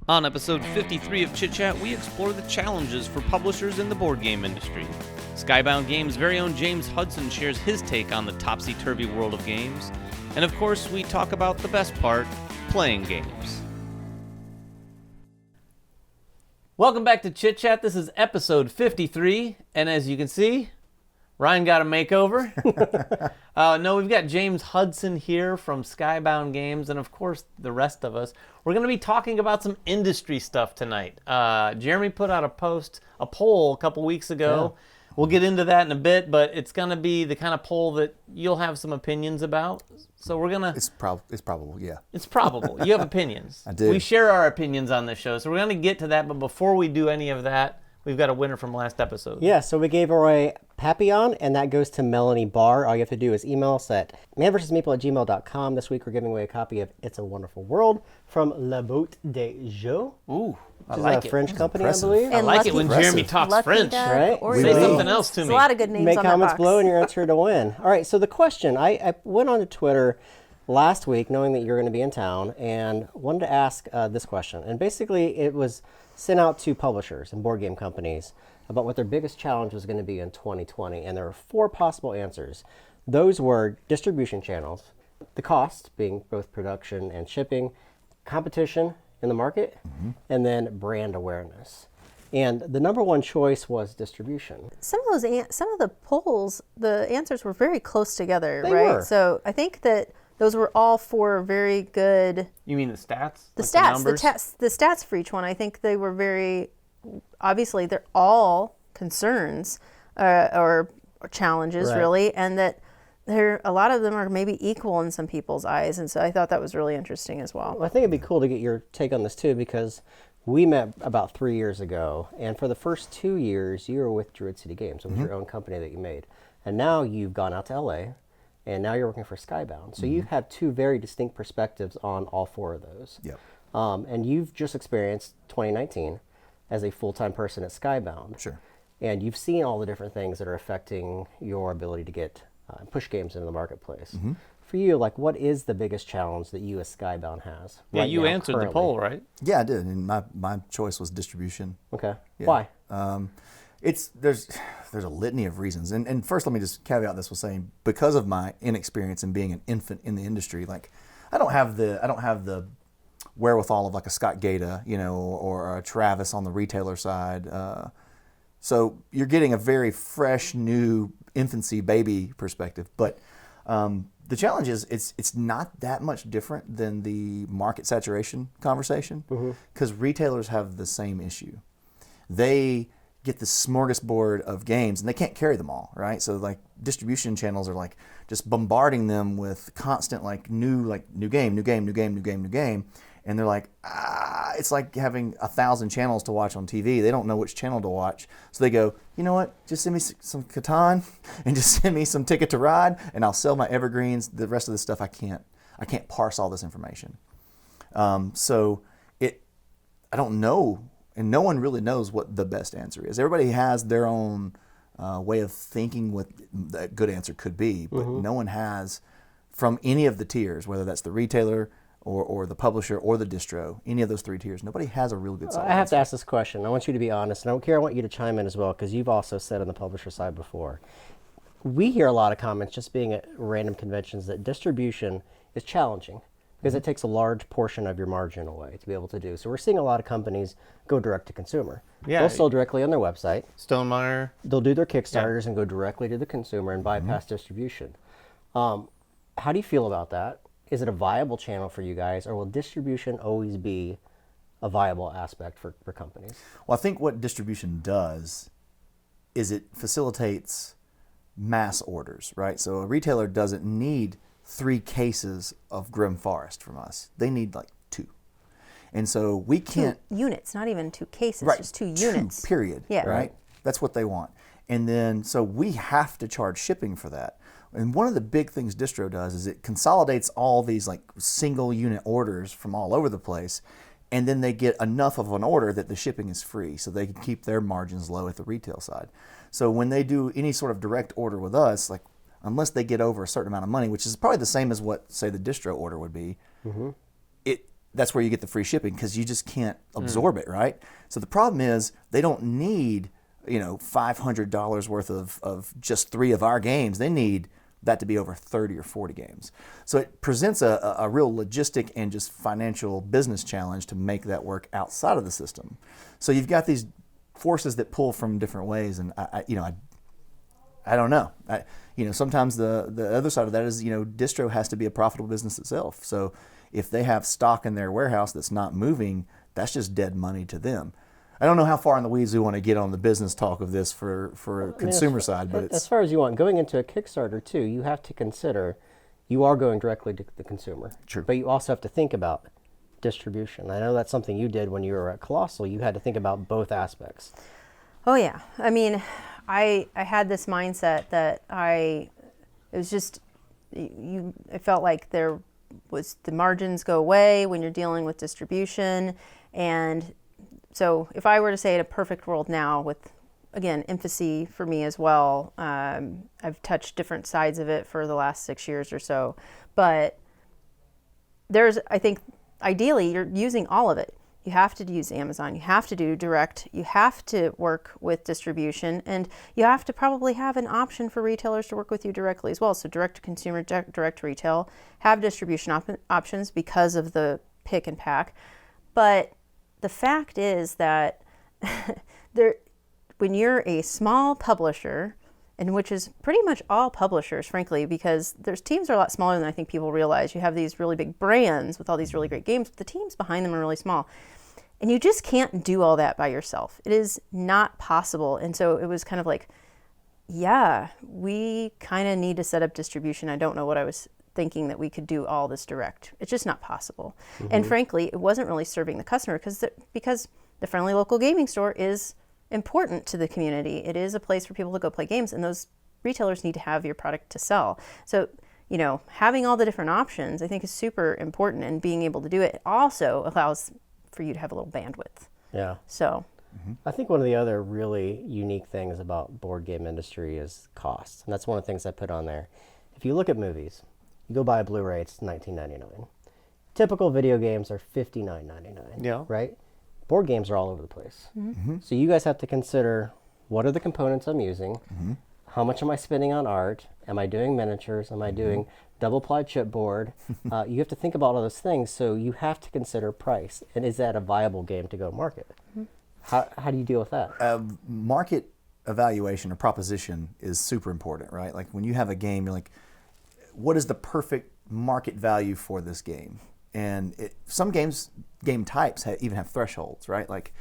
On episode 53 of Chit Chat, we explore the challenges for publishers in the board game industry. Skybound Games' very own James Hudson shares his take on the topsy-turvy world of games. And of course, we talk about the best part, playing games. Welcome back to Chit Chat. This is episode 53, and as you can see, Ryan got a makeover. We've got James Hudson here from Skybound Games, and of course, the rest of us. We're going to be talking about some industry stuff tonight. Jeremy put out a poll a couple weeks ago. Yeah. We'll get into that in a bit, but it's going to be the kind of poll that you'll have some opinions about. So we're going to... It's probable, yeah. It's probable. You have opinions. I do. We share our opinions on this show, so we're going to get to that, but before we do any of that, we've got a winner from last episode. Yeah, so we gave away Papillon, and that goes to Melanie Barr. All you have to do is email us at manvsmeeple@gmail.com. This week we're giving away a copy of It's a Wonderful World from La Botte des Jeux. Ooh, I which like is a it. French That's company, impressive. I believe. I And like Lucky- it when Impressive. Jeremy talks Lucky French. Duck, Right? or Say Zing. something else to There's me. a lot of good names Make on that comments box. below and your answer to win. All right, so the question, I went on to Twitter last week knowing that you're going to be in town and wanted to ask this question. And basically it was sent out to publishers and board game companies about what their biggest challenge was going to be in 2020. And there were 4 possible answers. Those were distribution channels, the cost being both production and shipping, competition in the market, and then brand awareness. And the number one choice was distribution. Some of the polls, the answers were very close together, They right? were. So I think that those were all 4 very good. You mean the stats? The Like stats, numbers? the stats for each one. I think they were very. Obviously, they're all concerns or challenges, Right. really, and that a lot of them are maybe equal in some people's eyes, and so I thought that was really interesting as well. Well, I think it'd be cool to get your take on this too, because we met about 3 years ago, and for the first 2 years, you were with Druid City Games. It was your own company that you made. And now you've gone out to LA, and now you're working for Skybound. So you have 2 very distinct perspectives on all 4 of those. Yep. And you've just experienced 2019 as a full-time person at Skybound. Sure. And you've seen all the different things that are affecting your ability to get push games into the marketplace. For you, like, what is the biggest challenge that you as Skybound has? Yeah, right you now, answered the currently? poll, right? Yeah, I did, and my choice was distribution. Okay. Yeah. Why? There's a litany of reasons, and first let me just caveat this with saying, because of my inexperience in being an infant in the industry, like I don't have the wherewithal of like a Scott Gata, or a Travis on the retailer side. So you're getting a very fresh, new infancy baby perspective, but the challenge is it's not that much different than the market saturation conversation, because retailers have the same issue. They get this smorgasbord of games and they can't carry them all, right? So like distribution channels are like just bombarding them with constant new game, and they're like, it's like having 1,000 channels to watch on TV. They don't know which channel to watch, so they go, you know what? Just send me some Catan and just send me some Ticket to Ride, and I'll sell my evergreens. The rest of the stuff I can't parse all this information. I don't know. And no one really knows what the best answer is. Everybody has their own way of thinking what a good answer could be, but no one has, from any of the tiers, whether that's the retailer or the publisher or the distro, any of those 3 tiers, nobody has a real good solid I have answer. to ask this question. I want you to be honest, and I don't care. I want you to chime in as well, because you've also said on the publisher side before. We hear a lot of comments just being at random conventions that distribution is challenging because it takes a large portion of your margin away to be able to do. So we're seeing a lot of companies go direct to consumer. Yeah. They'll sell directly on their website. Stonemeyer. They'll do their Kickstarters and go directly to the consumer and bypass distribution. How do you feel about that? Is it a viable channel for you guys, or will distribution always be a viable aspect for companies? Well, I think what distribution does is it facilitates mass orders, right? So a retailer doesn't need 3 cases of Grim Forest from us. They need like 2. And so we can't... 2 units, not even 2 cases, Right. just 2 units. 2, period. Yeah. Right? That's what they want. And then, so we have to charge shipping for that. And one of the big things distro does is it consolidates all these like single unit orders from all over the place, and then they get enough of an order that the shipping is free, so they can keep their margins low at the retail side. So when they do any sort of direct order with us, like unless they get over a certain amount of money, which is probably the same as what, say, the distro order would be, that's where you get the free shipping because you just can't absorb it, right? So the problem is they don't need, $500 worth of just 3 of our games. They need that to be over 30 or 40 games. So it presents a real logistic and just financial business challenge to make that work outside of the system. So you've got these forces that pull from different ways, and I don't know. Sometimes the other side of that is, distro has to be a profitable business itself. So if they have stock in their warehouse that's not moving, that's just dead money to them. I don't know how far in the weeds we want to get on the business talk of this for a consumer side, but as far as you want, going into a Kickstarter too, you have to consider you are going directly to the consumer. True. But you also have to think about distribution. I know that's something you did when you were at Colossal. You had to think about both aspects. Oh yeah. I mean, I had this mindset that I felt like there was the margins go away when you're dealing with distribution. And so if I were to say in a perfect world now with, again, infancy for me as well, I've touched different sides of it for the last 6 years or so, but I think ideally you're using all of it. You have to use Amazon, you have to do direct, you have to work with distribution, and you have to probably have an option for retailers to work with you directly as well. So direct to consumer, direct to retail, have distribution options because of the pick and pack. But the fact is that when you're a small publisher, and which is pretty much all publishers, frankly, because there's teams are a lot smaller than I think people realize. You have these really big brands with all these really great games, but the teams behind them are really small. And you just can't do all that by yourself. It is not possible. And so it was kind of like, yeah, we kind of need to set up distribution. I don't know what I was thinking that we could do all this direct. It's just not possible. Mm-hmm. And frankly, it wasn't really serving the customer because the friendly local gaming store is important to the community. It is a place for people to go play games, and those retailers need to have your product to sell. So, having all the different options, I think, is super important, and being able to do it also allows for you to have a little bandwidth. Yeah. So I think one of the other really unique things about board game industry is cost. And that's one of the things I put on there. If you look at movies, you go buy a Blu-ray, it's $19.99. Typical video games are $59.99. Yeah. Right? Board games are all over the place. Mm-hmm. So you guys have to consider, what are the components I'm using? Mm-hmm. How much am I spending on art? Am I doing miniatures? Am I doing double-ply chipboard? You have to think about all those things, so you have to consider price. And is that a viable game to go market? Mm-hmm. How do you deal with that? Market evaluation or proposition is super important, right? Like when you have a game, you're like, what is the perfect market value for this game? And some game types even have thresholds, right? Like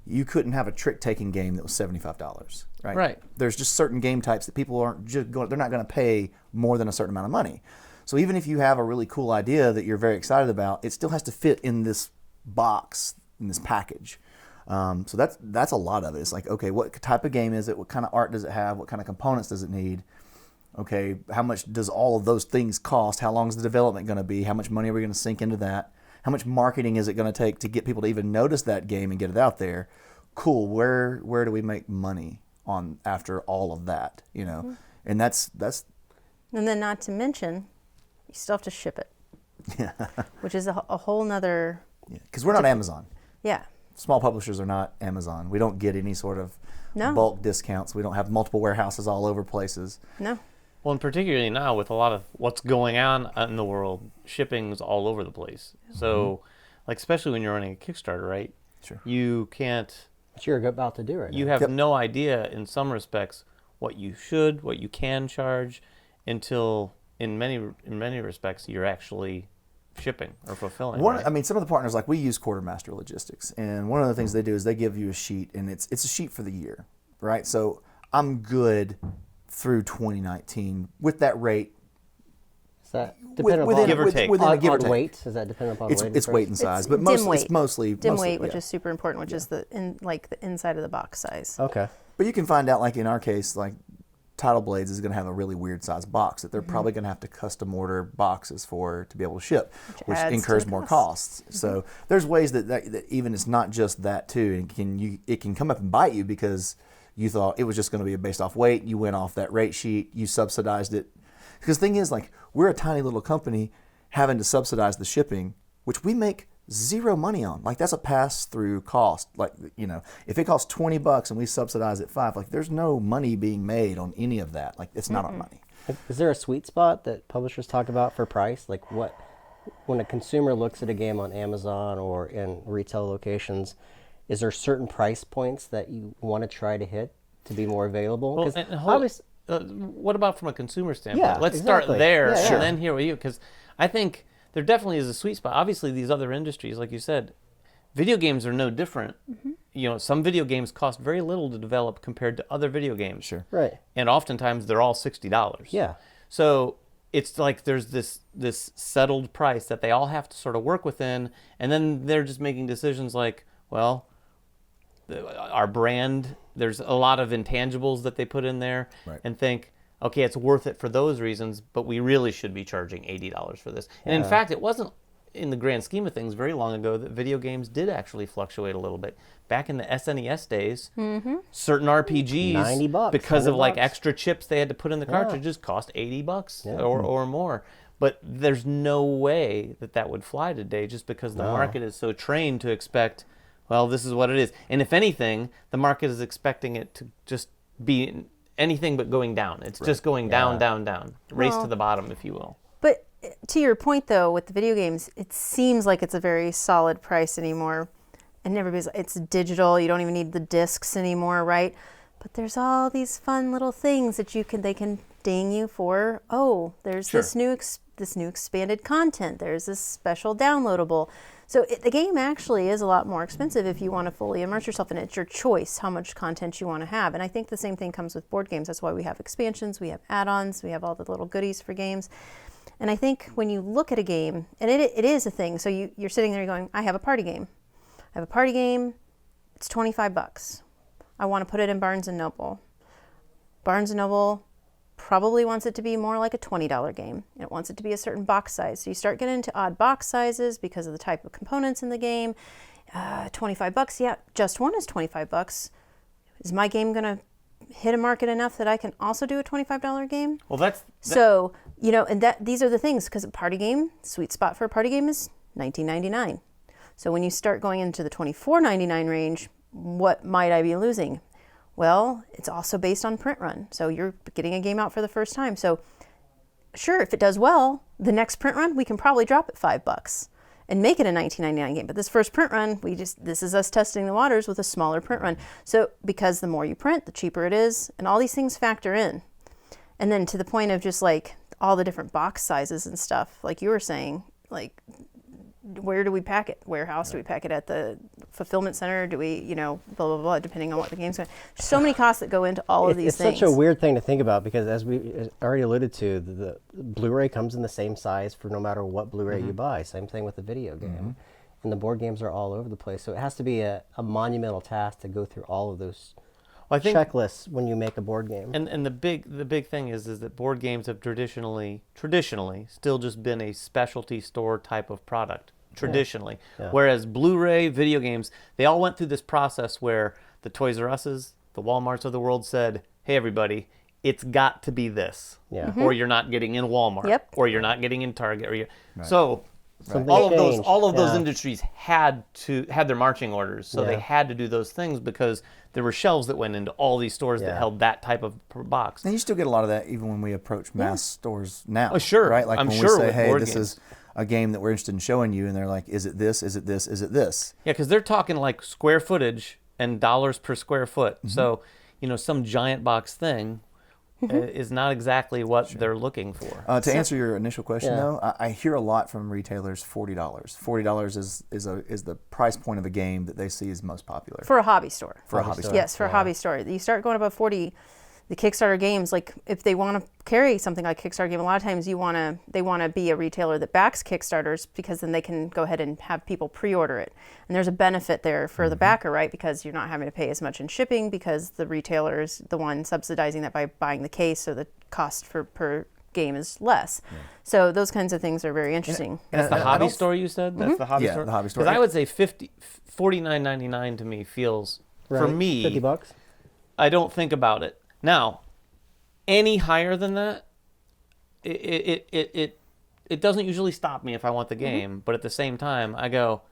you couldn't have a trick-taking game that was $75, right? Right. There's just certain game types that people aren't they're not going to pay more than a certain amount of money. So even if you have a really cool idea that you're very excited about, it still has to fit in this box, in this package. So that's a lot of it. It's like, okay, what type of game is it? What kind of art does it have? What kind of components does it need? Okay, how much does all of those things cost? How long is the development going to be? How much money are we going to sink into that? How much marketing is it going to take to get people to even notice that game and get it out there? Cool. Where do we make money on after all of that? Mm-hmm. And that's. And then, not to mention, you still have to ship it. Yeah. Which is a whole nother. Yeah, because we're not Amazon. Yeah. Small publishers are not Amazon. We don't get any sort of bulk discounts. We don't have multiple warehouses all over places. No. Well, and particularly now with a lot of what's going on in the world, shipping's all over the place. So, like, especially when you're running a Kickstarter, right? Sure. You can't. What you're about to do right now. You have no idea, in some respects, what you can charge, until in many respects you're actually shipping or fulfilling. Right? I mean, some of the partners, like we use Quartermaster Logistics, and one of the things they do is they give you a sheet, and it's a sheet for the year, right? So I'm good through 2019 with that rate. Is that dependent within, upon give or take. within a give or take. Weight? Is that dependent upon weight? It's weight and size, but it's mostly dim weight, yeah. which is super important, which is the inside of the box size. Okay. But you can find out, like in our case, like Title Blades is going to have a really weird size box that they're probably going to have to custom order boxes for to be able to ship, which incurs more costs. So there's ways that even it's not just that too, and it can come up and bite you because you thought it was just going to be based off weight. You went off that rate sheet. You subsidized it. Because the thing is, like, we're a tiny little company having to subsidize the shipping, which we make zero money on. Like, that's a pass-through cost. Like, if it costs $20 and we subsidize it $5, like, there's no money being made on any of that. Like, it's not our money. Is there a sweet spot that publishers talk about for price? Like, when a consumer looks at a game on Amazon or in retail locations, is there certain price points that you want to try to hit to be more available? What about from a consumer standpoint? Yeah, Let's exactly. start there Yeah, and then here with you, because I think there definitely is a sweet spot. Obviously, these other industries, like you said, video games are no different. Some video games cost very little to develop compared to other video games. Sure. Right. And oftentimes they're all $60. Yeah. So it's like there's this settled price that they all have to sort of work within, and then they're just making decisions like, well, our brand, there's a lot of intangibles that they put in there, Right. and think, okay, it's worth it for those reasons, but we really should be charging $80 for this. And in fact, it wasn't, in the grand scheme of things, very long ago that video games did actually fluctuate a little bit. Back in the SNES days, certain RPGs, $90, because of like $100. extra chips they had to put in the cartridges, cost $80 or more. But there's no way that would fly today, just because the market is so trained to expect, well, this is what it is. And if anything, the market is expecting it to just be anything but going down. It's just going down, down, down. Race to the bottom, if you will. But to your point, though, with the video games, it seems like it's a very solid price anymore. And it's digital. You don't even need the discs anymore, right? But there's all these fun little things that they can ding you for. Oh, there's this new expanded content. There's this special downloadable. So the game actually is a lot more expensive if you want to fully immerse yourself in it. It's your choice how much content you want to have. And I think the same thing comes with board games. That's why we have expansions, we have add-ons, we have all the little goodies for games. And I think when you look at a game, and it is a thing, so you're sitting there going, I have a party game. It's $25. I want to put it in Barnes & Noble. Barnes & Noble probably wants it to be more like a $20 game. It wants it to be a certain box size. So you start getting into odd box sizes because of the type of components in the game. $25, yeah, just one is $25. Is my game going to hit a market enough that I can also do a $25 game? Well, So, and these are the things, because a party game, sweet spot for a party game is $19.99. So when you start going into the $24.99 range, what might I be losing? Well, it's also based on print run. So you're getting a game out for the first time. So sure, if it does well, the next print run, we can probably drop it $5 and make it a $19.99 game. But this first print run, this is us testing the waters with a smaller print run. So because the more you print, the cheaper it is, and all these things factor in. And then to the point of just like all the different box sizes and stuff, like you were saying, like, where do we pack it? Warehouse? Do we pack it at the fulfillment center? Do we, blah, blah, blah, depending on what the game's going to. There's so many costs that go into all of these things. It's such a weird thing to think about, because as we already alluded to, the Blu-ray comes in the same size for no matter what Blu-ray you buy. Same thing with the video game. And the board games are all over the place. So it has to be a monumental task to go through all of those checklists when you make a board game. And the big thing is that board games have traditionally still just been a specialty store type of product. Traditionally. Yeah. Whereas Blu-ray, video games, they all went through this process where the Toys R Us's, the Walmarts of the world said, hey, everybody, it's got to be this. Yeah. Or you're not getting in Walmart. Yep. Or you're not getting in Target. Right. So Something all of those changed. industries had their marching orders. So they had to do those things because there were shelves that went into all these stores that held that type of box. And you still get a lot of that even when we approach mass stores now. Oh, sure. Right? Like I'm when sure we say, with hey, board this games. is a game that we're interested in showing you, and they're like, is it this, is it this, is it this? Yeah, because they're talking like square footage and dollars per square foot. So, some giant box thing is not exactly what they're looking for. To answer your initial question, though, I hear a lot from retailers $40. $40 is the price point of a game that they see is most popular. For a hobby store. For a hobby store. Yes, for a hobby store. You start going above 40, the Kickstarter games, like if they want to carry something like Kickstarter game, a lot of times they want to be a retailer that backs Kickstarters, because then they can go ahead and have people pre-order it. And there's a benefit there for the backer, right? Because you're not having to pay as much in shipping, because the retailer is the one subsidizing that by buying the case, so the cost per game is less. So those kinds of things are very interesting. And that's the hobby store you said? That's the hobby store? the hobby store. Because I would say $49.99 to me feels, for me, $50. I don't think about it. Now, any higher than that, it doesn't usually stop me if I want the game. But at the same time, I go,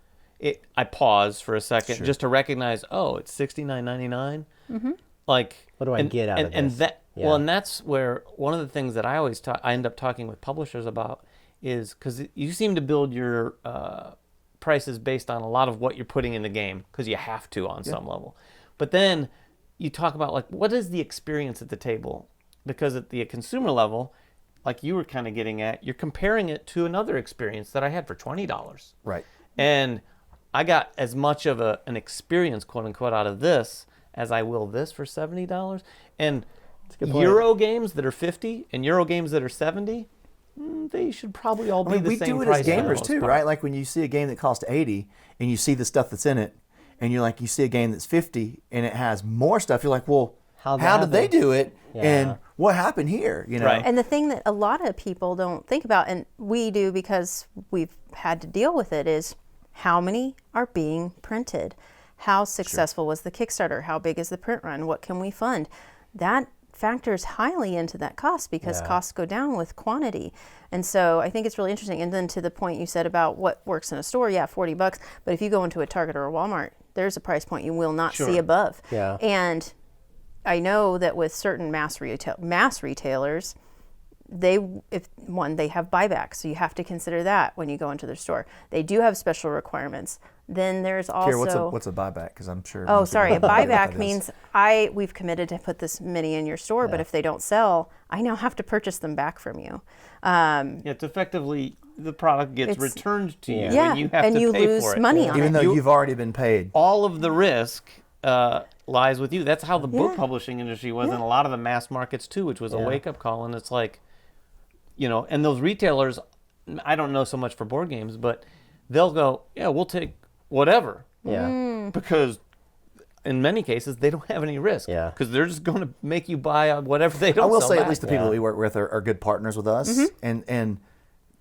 I pause for a second Sure. just to recognize, oh, it's $69.99. Mm-hmm. Like, What do I get out of and this? that Yeah. well, and that's where one of the things that I always I end up talking with publishers about is because you seem to build your prices based on a lot of what you're putting in the game because you have to on some level. But then you talk about like what is the experience at the table? Because at the consumer level, like you were kind of getting at, you're comparing it to another experience that I had for $20. Right. And I got as much of an experience, quote unquote, out of this as I will this for $70. And good point. Euro games that are 50 and Euro games that are 70, they should probably all be I mean, the we same do it price as for the gamers most too, part. right? Like when you see a game that costs 80 and you see the stuff that's in it, and you're like, you see a game that's 50 and it has more stuff. You're like, well, How'd how that did they happen? do it? Yeah. And what happened here? You know, Right. And the thing that a lot of people don't think about, and we do because we've had to deal with it, is how many are being printed? How successful was the Kickstarter? How big is the print run? What can we fund? That factors highly into that cost because costs go down with quantity. And so I think it's really interesting. And then to the point you said about what works in a store, yeah, $40. But if you go into a Target or a Walmart, there's a price point you will not see above. Yeah. And I know that with certain mass retailers, they have buybacks, so you have to consider that when you go into their store. They do have special requirements. Then there's also Kira, what's a buyback? Because I'm sure. oh, most people sorry, a have no idea what buyback that is. means we've committed to put this many in your store, but if they don't sell, I now have to purchase them back from you. Yeah, it's effectively the product gets It's- returned to you Yeah, and you have and to you pay lose for it. money on Even it. though you've already been paid. All of the risk lies with you. That's how the book Yeah. publishing industry was in a lot of the mass markets too, which was a wake-up call. And it's like, and those retailers, I don't know so much for board games, but they'll go, yeah, we'll take whatever. Yeah. Because in many cases, they don't have any risk. Yeah. Because they're just going to make you buy whatever they don't I will sell say, back. at least the people that we work with are good partners with us, and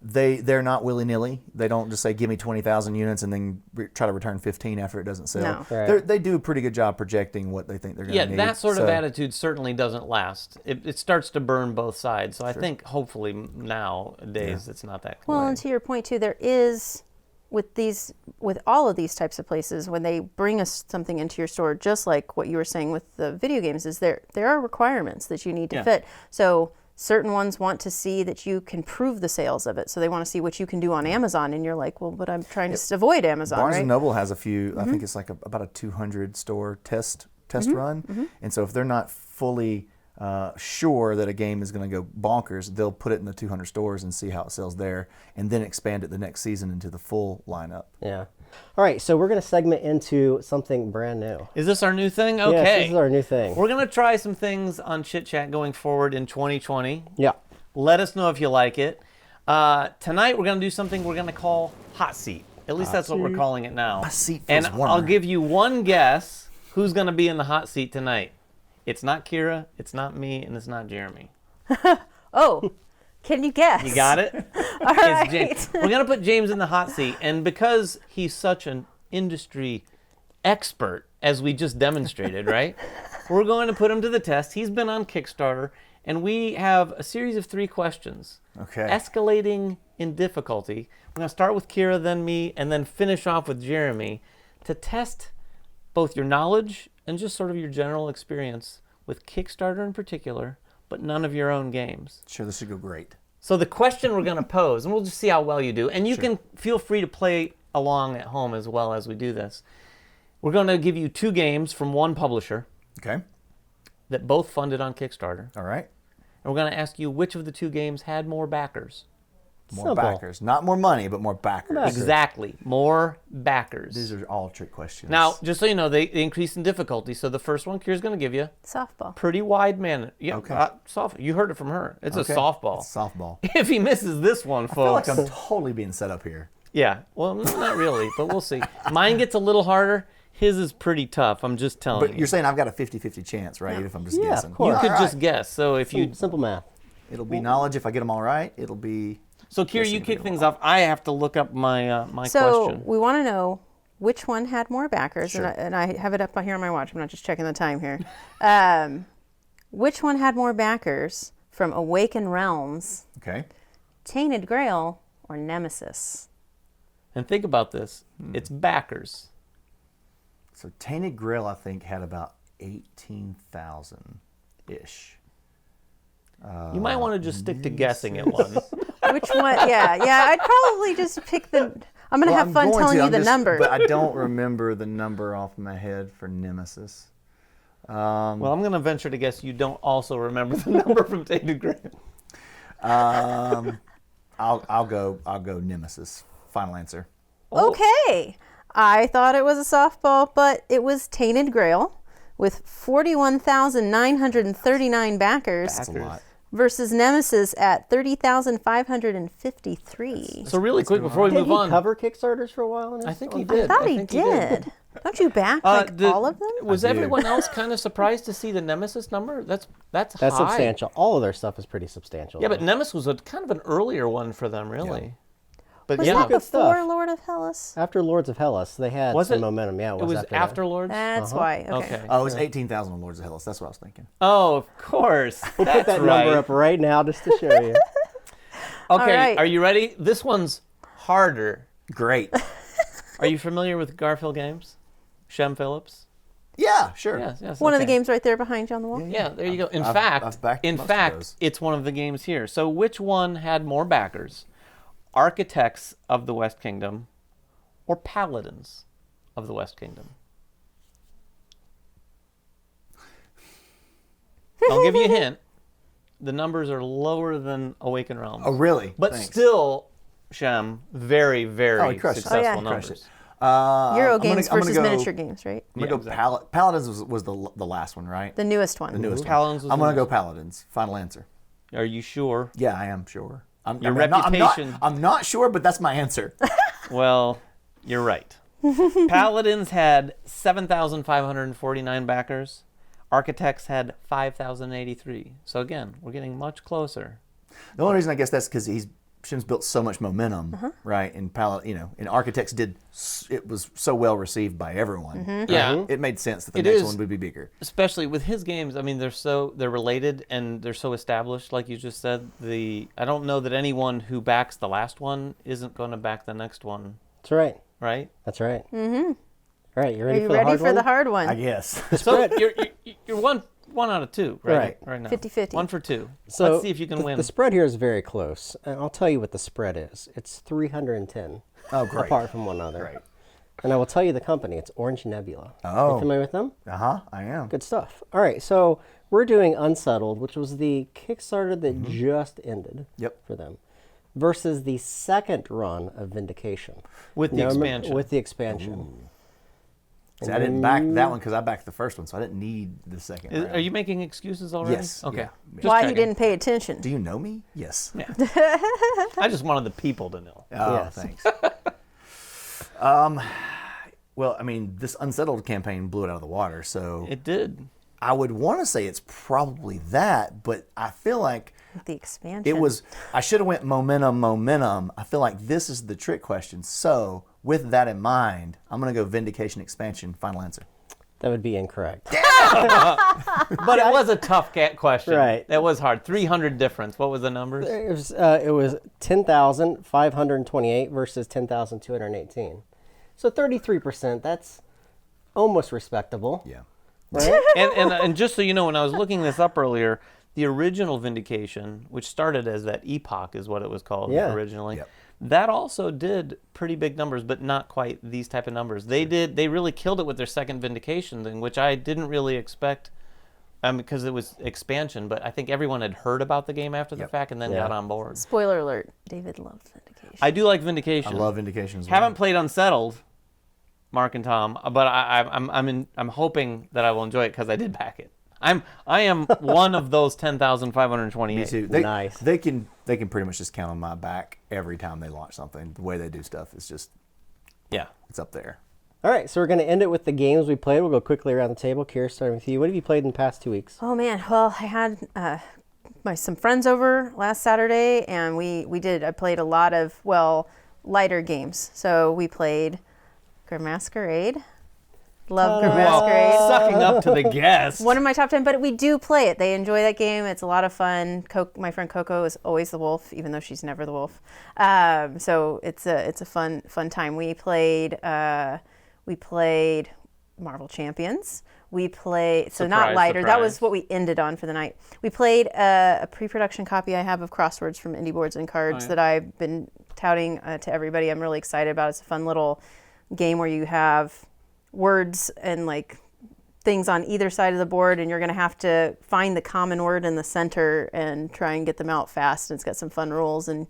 they're not willy nilly. They don't just say, "Give me 20,000 units," and then try to return 15 after it doesn't sell. No. Right. They do a pretty good job projecting what they think they're going to Yeah, need. that sort of So, attitude certainly doesn't last. It starts to burn both sides. So I think hopefully nowadays it's not that Well, way. and to your point too, there is with all of these types of places when they bring us something into your store, just like what you were saying with the video games, is there are requirements that you need to fit. So certain ones want to see that you can prove the sales of it. So they want to see what you can do on Amazon, and you're like, well, but I'm trying to avoid Amazon, Barnes right? and Noble has a few. I think it's like about a 200 store test run, and so if they're not fully sure that a game is going to go bonkers, they'll put it in the 200 stores and see how it sells there, and then expand it the next season into the full lineup. Yeah. All right, so we're going to segment into something brand new. Is this our new thing? Okay. Yes, this is our new thing. We're going to try some things on Chit Chat going forward in 2020. Yeah. Let us know if you like it. Tonight we're going to do something we're going to call Hotseat. At least that's what we're calling it now. Hot seat And feels warmer. I'll give you one guess who's going to be in the hot seat tonight. It's not Kira, it's not me, and it's not Jeremy. Oh, can you guess? You got it? All right. James. We're going to put James in the hot seat. And because he's such an industry expert, as we just demonstrated, right? We're going to put him to the test. He's been on Kickstarter, and we have a series of 3 questions. Okay. Escalating in difficulty. We're going to start with Kira, then me, and then finish off with Jeremy to test both your knowledge and just sort of your general experience with Kickstarter in particular, but none of your own games. Sure, this should go great. So the question we're going to pose, and we'll just see how well you do, and you can feel free to play along at home as well as we do this. We're going to give you 2 games from one publisher Okay. that both funded on Kickstarter, All right. and we're going to ask you which of the 2 games had more backers. More Simple. backers, not more money, but more backers. Backers. Exactly, more backers. These are all trick questions. Now, just so you know, they increase in difficulty. So the first one, Kira's going to give you Softball. pretty wide man. Yeah, Okay. soft. You heard it from her. It's Okay. a softball. It's softball. If he misses this one, I feel like folks. I'm totally being set up here. Yeah. Well, not really, but we'll see. Mine gets a little harder. His is pretty tough. I'm just telling But you. you're saying I've got a 50-50 chance, right? Even if I'm just Yeah, guessing. of course. You could All just right. guess. So if you Simple math. It'll be knowledge if I get them all right. It'll be. so Kira, you kick things off. I have to look up my my So question. we want to know which one had more backers, Sure. and I have it up here on my watch. I'm not just checking the time here. Which one had more backers from Awaken Realms, Okay. Tainted Grail, or Nemesis? And think about this. It's backers. So Tainted Grail, I think, had about 18,000-ish. You might want to just stick to guessing at one. Which one? Yeah. I'd probably just pick the. I'm going to have fun telling you the number. But I don't remember the number off my head for Nemesis. Well, I'm going to venture to guess you don't also remember the number from Tainted Grail. I'll go Nemesis. Final answer. Okay. I thought it was a softball, but it was Tainted Grail with 41,939 backers. That's a lot. Versus Nemesis at 30,553. So really quick before we Did move he on. cover Kickstarters for a while? I think he did. I thought he think did. Don't you back all of them? Was I do. everyone else kind of surprised to see the Nemesis number? That's That's high. substantial. All of their stuff is pretty substantial. Yeah, but Nemesis was a kind of an earlier one for them, really. But Was yeah, that good before stuff. Lord of Hellas? After Lords of Hellas, they had Was some it- momentum. Yeah, it was after after that. Lords. That's why. Okay. Oh, it was 18,000 on Lords of Hellas. That's what I was thinking. Oh, of course. We'll That's put that right. number up right now just to show you. Okay, right. are you ready? This one's harder. Great. Are you familiar with Garfield Games? Shem Phillips? Yeah, sure. Yes. One of the okay. games right there behind you on the wall. Yeah, there you go. In I've fact, backed most of those. it's one of the games here. So which one had more backers? Architects of the West Kingdom or Paladins of the West Kingdom? I'll give you a hint. The numbers are lower than Awakened Realms. Oh, really? But Thanks. still, Shem, very, very Oh, he crushed it. successful Oh, yeah. numbers. Crushed it. Euro I'm gonna- games I'm gonna versus go- miniature games, right? I'm going to go exactly. Paladins was the last one, right? The newest one. The newest one. Paladins was I'm the going to go newest Paladins. Final answer. Are you sure? Yeah, I am sure. Your I'm not- reputation- I'm not sure, but that's my answer. Well, you're right. Paladins had 7,549 backers. Architects had 5,083. So again, we're getting much closer. The only reason I guess that's because Shim's built so much momentum, right? And and Architects it was so well received by everyone. Right? Yeah. It made sense that the It next is. one would be bigger. Especially with his games, I mean, they're related and they're so established, like you just said. I don't know that anyone who backs the last one isn't going to back the next one, That's right. right? That's right. Mm-hmm. All right, you Are ready you for the ready hard for one? the hard one? I guess. So you're one out of two, right? Right. now. 50-50. 1 for 2. So Let's see if you can win. The spread here is very close, and I'll tell you what the spread is. It's 310 Oh, great. apart from one another. Great. And I will tell you the company. It's Orange Nebula. Oh. You familiar with them? I am. Good stuff. All right, so we're doing Unsettled, which was the Kickstarter that just ended Yep. for them, versus the second run of Vindication. With the Now, remember- expansion. With the expansion. See, I didn't back that one because I backed the first one, so I didn't need the second round. Are you making excuses already? Yes, Okay. yeah. Just Why checking. you didn't pay attention? Do you know me? Yes. I just wanted the people to know. Oh, Yes. thanks. Well, I mean, this Unsettled campaign blew it out of the water, so It did. I would want to say it's probably that, but I feel like The expansion. it was. I should have went momentum. I feel like this is the trick question. So, with that in mind, I'm going to go Vindication expansion. Final answer. That would be incorrect. But it was a tough question. Right. That was hard. 300 difference. What was the numbers? It was 10,528 versus 10,218. So 33%. That's almost respectable. Yeah. Right? and just so you know, when I was looking this up earlier, the original Vindication, which started as that Epoch is what it was called Yeah. originally, Yep. that also did pretty big numbers, but not quite these type of numbers. They really killed it with their second Vindication thing, which I didn't really expect because it was expansion, but I think everyone had heard about the game after the Yep. fact and then Yeah. got on board. Spoiler alert. David loved Vindication. I do like I Vindication. love Vindication as well. Haven't played Unsettled, Mark and Tom, but I'm hoping that I will enjoy it because I did back it. I am one of those 10,528. Me too. Nice. They can pretty much just count on my back every time they launch something. The way they do stuff is just Yeah. it's up there. All right, so we're going to end it with the games we played. We'll go quickly around the table. Kier, starting with you. What have you played in the past 2 weeks? Oh man, well I had some friends over last Saturday, and I played a lot of lighter games. So we played Grim Masquerade, Love Grim Well, Masquerade. sucking up to the guest. One of my top 10, but we do play it. They enjoy that game. It's a lot of fun. My friend Coco is always the wolf, even though she's never the wolf. So it's a fun time. We played Marvel Champions. We played, so not lighter. That was what we ended on for the night. We played a pre-production copy I have of Crosswords from Indie Boards and Cards that I've been touting to everybody. I'm really excited about it. It's a fun little game where you have words and like things on either side of the board, and you're going to have to find the common word in the center and try and get them out fast. And it's got some fun rules, and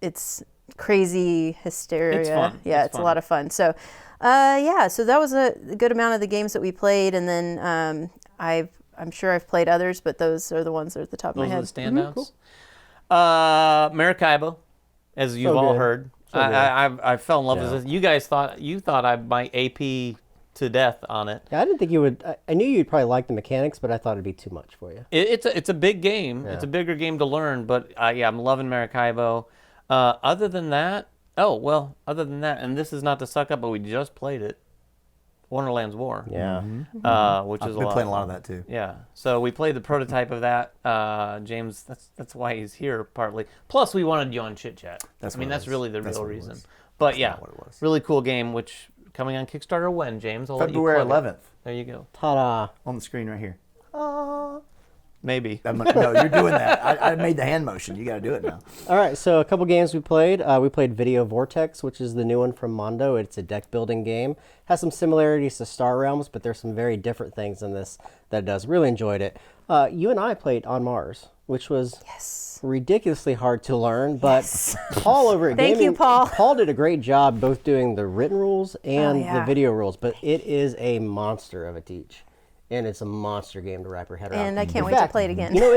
it's crazy hysteria. It's fun. Yeah, it's a lot of fun. So, so that was a good amount of the games that we played, and then I'm sure I've played others, but those are the ones that are at the top of my head. Those are the standouts. Cool. Maracaibo, as you've all heard. I fell in love with this. You guys thought I might AP to death on it. Yeah, I didn't think you would. I knew you'd probably like the mechanics, but I thought it'd be too much for you. It's a big game. Yeah. It's a bigger game to learn, but I'm loving Maracaibo. Other than that, and this is not to suck up, but we just played it. Wonderland's War. Yeah. Which is I've been playing a lot of that too. Yeah. So we played the prototype of that. James, that's why he's here partly. Plus, we wanted you on Chit Chat. That's really the real reason. But really cool game. Which coming on Kickstarter when, James? February 11th. There you go. Ta-da! On the screen right here. Maybe. No, you're doing that. I made the hand motion. You got to do it now. All right, so a couple games we played. We played Video Vortex, which is the new one from Mondo. It's a deck building game. Has some similarities to Star Realms, but there's some very different things in this that it does. Really enjoyed it. You and I played On Mars, which was ridiculously hard to learn, but Paul over at Thank Gaming, you, Paul. Paul did a great job both doing the written rules and the video rules, but it is a monster of a teach. And it's a monster game to wrap your head around. And I can't wait to play it again. You know,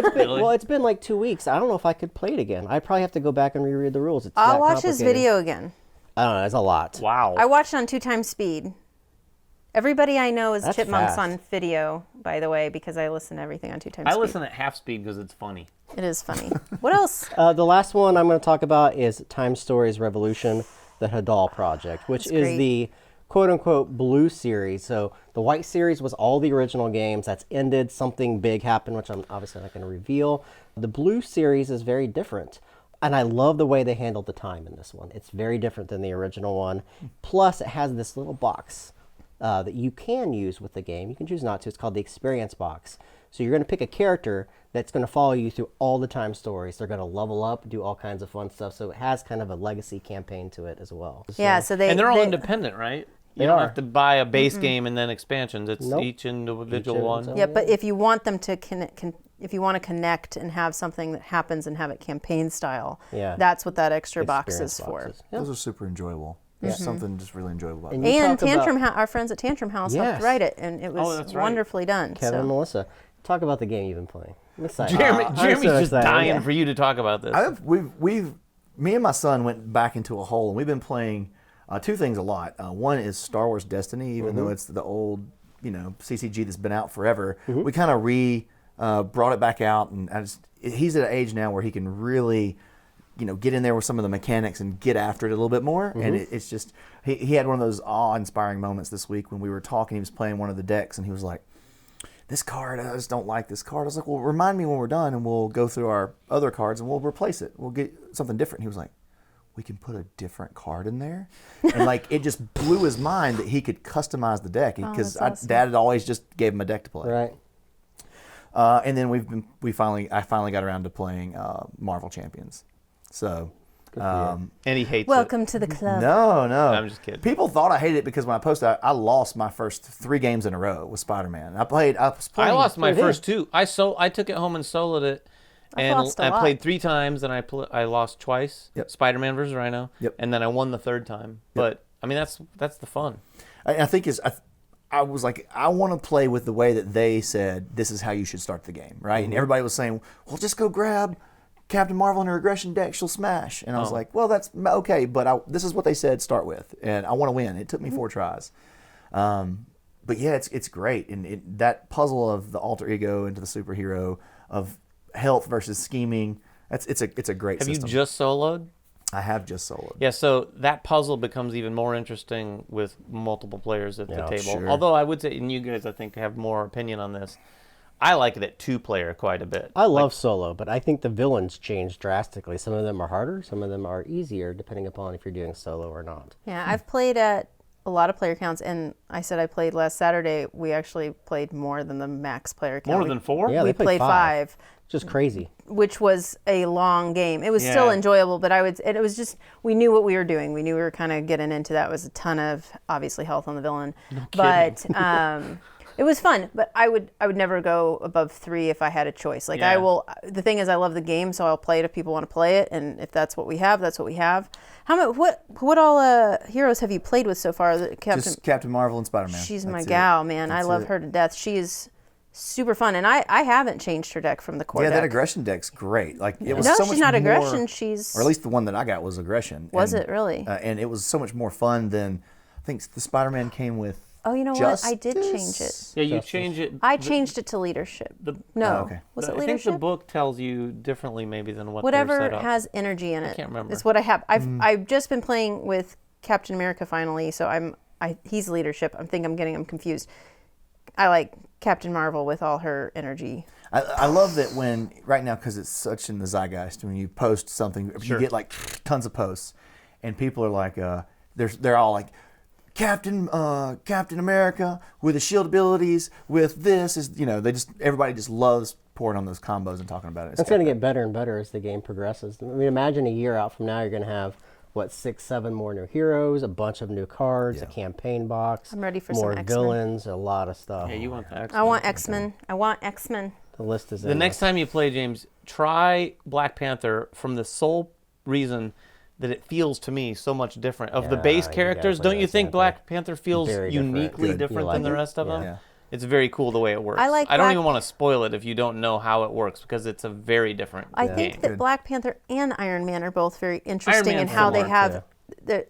it's been like 2 weeks. I don't know if I could play it again. I'd probably have to go back and reread the rules. I'll watch his video again. I don't know. It's a lot. Wow. I watched on 2 times speed. Everybody I know is That's chipmunks fast. on video, by the way, because I listen to everything on 2 times speed. I listen at half speed because it's funny. It is funny. What else? The last one I'm going to talk about is Time Stories Revolution, the Hadal Project, which is the quote-unquote blue series. So the white series was all the original games. That's ended. Something big happened, which I'm obviously not going to reveal. The blue series is very different. And I love the way they handled the time in this one. It's very different than the original one. Plus, it has this little box that you can use with the game. You can choose not to. It's called the Experience Box. So you're going to pick a character that's going to follow you through all the time stories. They're going to level up, do all kinds of fun stuff. So it has kind of a legacy campaign to it as well. Yeah, so they're all independent, right? You don't have to buy a base game and then expansions. It's Nope. each individual one. Yeah, but if you want them to if you want to connect and have something that happens and have it campaign style, that's what that extra box is for. Yeah. Those are super enjoyable. There's something just really enjoyable about And them. you And talk our friends at Tantrum House Yes. helped write it, and it was that's right. wonderfully done. Kevin and Melissa, talk about the game you've been playing. I'm excited. Jeremy's I'm so just excited. dying for you to talk about this. Me and my son went back into a hole, and we've been playing 2 things a lot. One is Star Wars Destiny, even though it's the old, CCG that's been out forever. We kind of brought it back out, and he's at an age now where he can really, get in there with some of the mechanics and get after it a little bit more. And it's just he had one of those awe-inspiring moments this week when we were talking. He was playing one of the decks, and he was like, "This card, I just don't like this card." I was like, "Well, remind me when we're done, and we'll go through our other cards and we'll replace it. We'll get something different." He was like, "We can put a different card in there," and it just blew his mind that he could customize the deck because awesome. Dad had always just gave him a deck to play. Right. And then I finally got around to playing Marvel Champions. So. And he hates Welcome to the club. No. I'm just kidding. People thought I hated it because when I posted, I lost my first 3 games in a row with Spider-Man. I was playing. I lost my first 2. I took it home and soloed it. And lost a I lot. played 3 times, and I lost twice. Yep. Spider-Man versus Rhino. Yep. And then I won the 3rd time. But I mean, that's the fun. I think I was like, I want to play with the way that they said this is how you should start the game, right? And everybody was saying, well, just go grab Captain Marvel in a regression deck, she'll smash. And I was like, well, that's okay, but this is what they said start with, and I want to win. It took me 4 tries. But yeah, it's great. And that puzzle of the alter ego into the superhero, of health versus scheming, it's a great system. Have you just soloed? I have just soloed. Yeah, so that puzzle becomes even more interesting with multiple players at the table. Sure. Although I would say, and you guys I think have more opinion on this, I like it at 2-player quite a bit. I love solo, but I think the villains change drastically. Some of them are harder, some of them are easier, depending upon if you're doing solo or not. Yeah, I've played at a lot of player counts, and I said I played last Saturday. We actually played more than the max player count. More than 4? Yeah, we they played five. Just crazy. Which was a long game. It was still enjoyable, but it was just, we knew what we were doing. We knew we were kind of getting into that. It was a ton of, obviously, health on the villain. No but it was fun. But I would never go above 3 if I had a choice. Like I will, the thing is I love the game, so I'll play it if people want to play it. And if that's what we have, that's what we have. What all heroes have you played with so far? Just Captain Marvel and Spider-Man. She's That's my it. gal, man. I That's love it. her to death. She is super fun, and I haven't changed her deck from the core Yeah, deck. that aggression deck's great. Like it was No, so she's much not more, aggression. She's or at least the one that I got was aggression. Was And, it really? And it was so much more fun than I think the Spider-Man came with. Oh, you know what? I did change it. Yeah, you change it. I changed it to leadership. No, okay. was it I think leadership? the book tells you differently maybe than what Whatever they're set up. has energy in it. I can't remember. It's what I have. I've just been playing with Captain America finally, so he's leadership. I think I'm getting him confused. I like Captain Marvel with all her energy. I love that when right now because it's such in the zeitgeist when you post something you get like tons of posts and people are like they're all like Captain America with the shield abilities with this is everybody just loves pouring on those combos and talking about it. It's going to get better and better as the game progresses. I mean, imagine a year out from now, you're going to have 6, 7 more new heroes, a bunch of new cards, a campaign box. I'm ready for more some X-Men. villains, a lot of stuff. Yeah, you want the X-Men. I want X-Men. I want X-Men. The list is The next time you play, James, try Black Panther from the sole reason that it feels to me so much different. Of the Yeah, base you gotta characters, play don't you that think Panther. Black Panther feels Very different. uniquely Good. different You than like the it? rest of them? Yeah. It's very cool the way it works. I like don't Black- even want to spoil it if you don't know how it works because it's a very different I game. think that Black Panther and Iron Man are both very interesting in Man's how they similar, have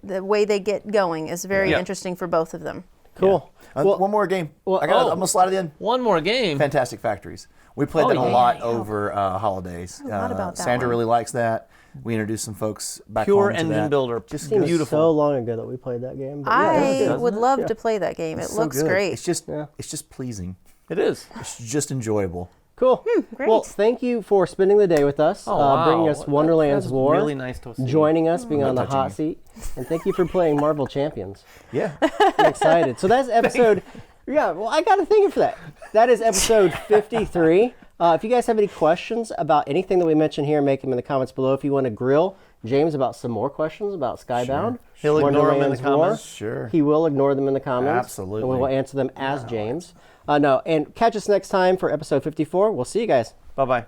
the way they get going is very interesting for both of them. Cool. Well, one more game. well, I'm gonna slide it in. One more game. Fantastic Factories. We played that a lot over holidays. A lot about that Sandra one. really likes that. We introduced some folks back Pure home to engine that. builder. Just seems beautiful. so long ago that we played that game. But yeah, it was I good. would love to play that game. It so looks good. great. It's just pleasing. It is. It's just enjoyable. Cool. great. Well, thank you for spending the day with us, wow. bringing us Wonderland's That's War, really nice to see. joining us, being on the touching hot seat, and thank you for playing Marvel Champions. Yeah. I'm excited. So that's episode. Yeah, well, I got to thank you for that. That is episode 53. If you guys have any questions about anything that we mentioned here, make them in the comments below. If you want to grill James about some more questions about Skybound, He'll ignore them in the Wonderland's War, comments. Sure. he will ignore them in the comments. Absolutely. And we will answer them as James. And catch us next time for episode 54. We'll see you guys. Bye-bye.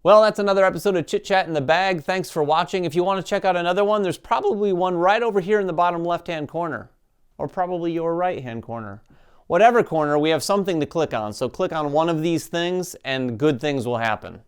Well, that's another episode of Chit Chat in the Bag. Thanks for watching. If you want to check out another one, there's probably one right over here in the bottom left-hand corner, or probably your right-hand corner. Whatever corner, we have something to click on. So click on one of these things and good things will happen.